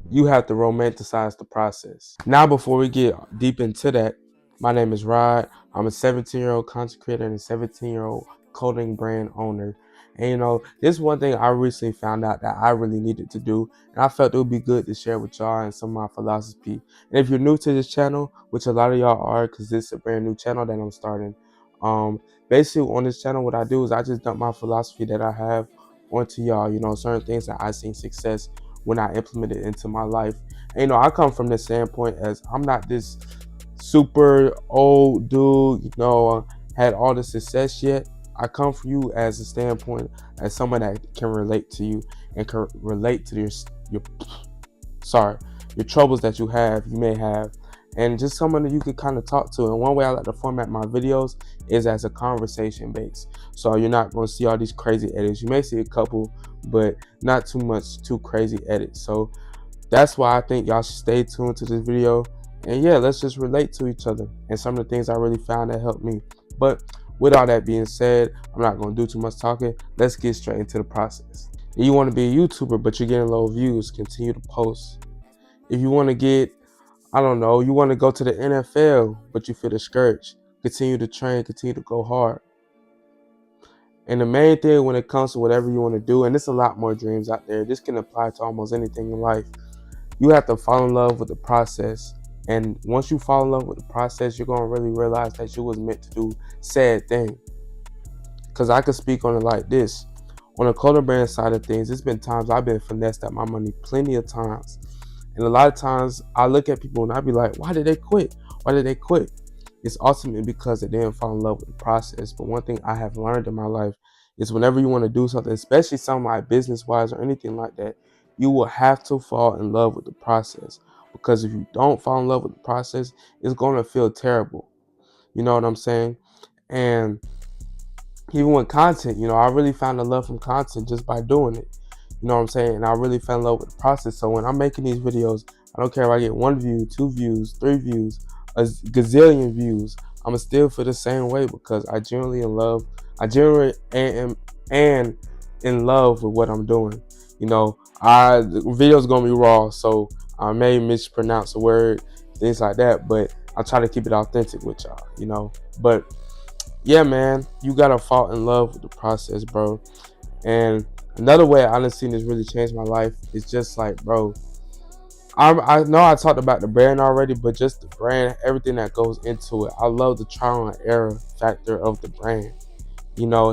You have to romanticize the process. Now, before we get deep into that, my name is Rod. I'm a 17-year-old content creator and a 17-year-old clothing brand owner. And this is one thing I recently found out that I really needed to do, and I felt it would be good to share with y'all and some of my philosophy. And if you're new to this channel, which a lot of y'all are, because this is a brand new channel that I'm starting, basically on this channel, what I do is I just dump my philosophy that I have onto y'all. Certain things that I seen success when I implement it into my life. And, I come from this standpoint as I'm not this super old dude, had all the success yet. I come from you as a standpoint as someone that can relate to you and can relate to your sorry, your troubles that you may have, and just someone that you could kind of talk to. And one way I like to format my videos is as a conversation base. So you're not going to see all these crazy edits. You may see a couple, but not too crazy edits. So that's why I think y'all should stay tuned to this video. And yeah, let's just relate to each other and some of the things I really found that helped me. But with all that being said, I'm not going to do too much talking. Let's get straight into the process. If you want to be a YouTuber, but you're getting low views, continue to post. If you want to get, I don't know, you want to go to the NFL, but you feel discouraged, continue to train, continue to go hard. And the main thing when it comes to whatever you want to do, and there's a lot more dreams out there, this can apply to almost anything in life. You have to fall in love with the process. And once you fall in love with the process, you're going to really realize that you was meant to do said thing. Because I could speak on it like this. On the clothing brand side of things, there's been times I've been finessed at my money plenty of times. And a lot of times I look at people and I be like, why did they quit? Why did they quit? It's ultimately because they didn't fall in love with the process. But one thing I have learned in my life is whenever you want to do something, especially something like business-wise or anything like that, you will have to fall in love with the process. Because if you don't fall in love with the process, it's going to feel terrible. You know what I'm saying? And even with content, I really found the love from content just by doing it. You know what I'm saying? And I really fell in love with the process. So when I'm making these videos, I don't care if I get 1 view, 2 views, 3 views, a gazillion views. I'm going to still feel the same way because I genuinely am and in love with what I'm doing. The video's going to be raw, so I may mispronounce a word, things like that, but I try to keep it authentic with y'all, But yeah, man, you got to fall in love with the process, bro. And another way I done seen this really change my life is just like, bro, I know I talked about the brand already, but just the brand, everything that goes into it. I love the trial and error factor of the brand.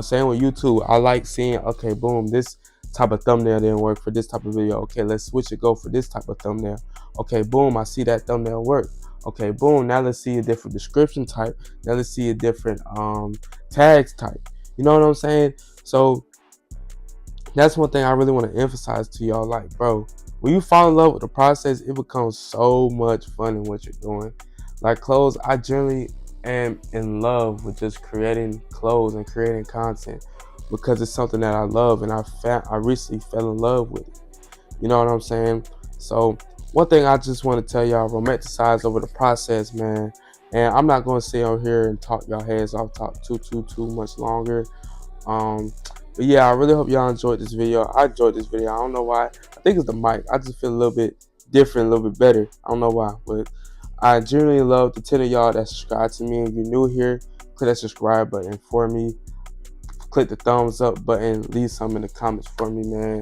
Same with YouTube. I like seeing, okay, boom, this type of thumbnail didn't work for this type of video. Okay, let's switch it, go for this type of thumbnail. Okay, boom, I see that thumbnail work. Okay, boom, now let's see a different description type. Now let's see a different tags type. You know what I'm saying? So that's one thing I really want to emphasize to y'all. Like, bro, when you fall in love with the process, it becomes so much fun in what you're doing. Like clothes, I generally am in love with just creating clothes and creating content because it's something that I love, and I recently fell in love with it. You know what I'm saying? So one thing I just want to tell y'all, romanticize over the process, man. And I'm not going to sit on here and talk y'all heads off, talk too much longer. But yeah, I really hope y'all enjoyed this video. I enjoyed this video. I don't know why. I think it's the mic. I just feel a little bit different, a little bit better. I don't know why, but I genuinely love the 10 of y'all that subscribe to me. If you're new here, click that subscribe button for me. Click the thumbs up button. Leave some in the comments for me, man.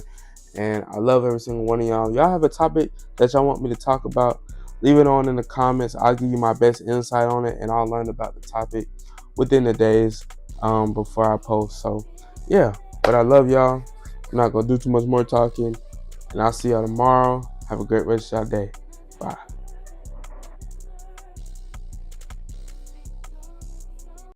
And I love every single one of y'all. Y'all have a topic that y'all want me to talk about, leave it on in the comments. I'll give you my best insight on it, and I'll learn about the topic within the days before I post. So yeah, but I love y'all. I'm not gonna do too much more talking, and I'll see y'all tomorrow. Have a great rest of y'all day. Bye.